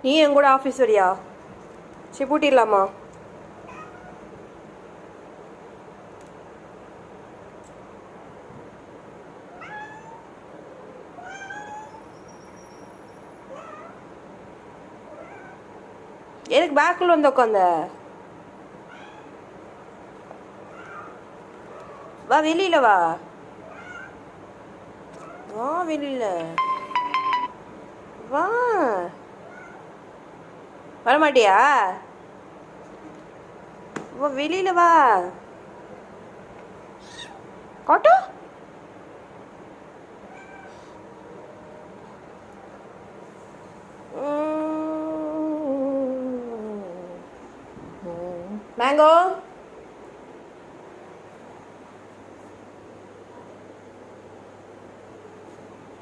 நீ என் கூட ஆஃபீஸ் வரியா? சரி பூட்டிடலாமா? எனக்கு பேக்குள்ள வந்து உட்காந்த வா, வெளியில வா, வா வெளியில வா. வரமாட்டியா? வா வெளியில வா. காட்டு. மேங்கோ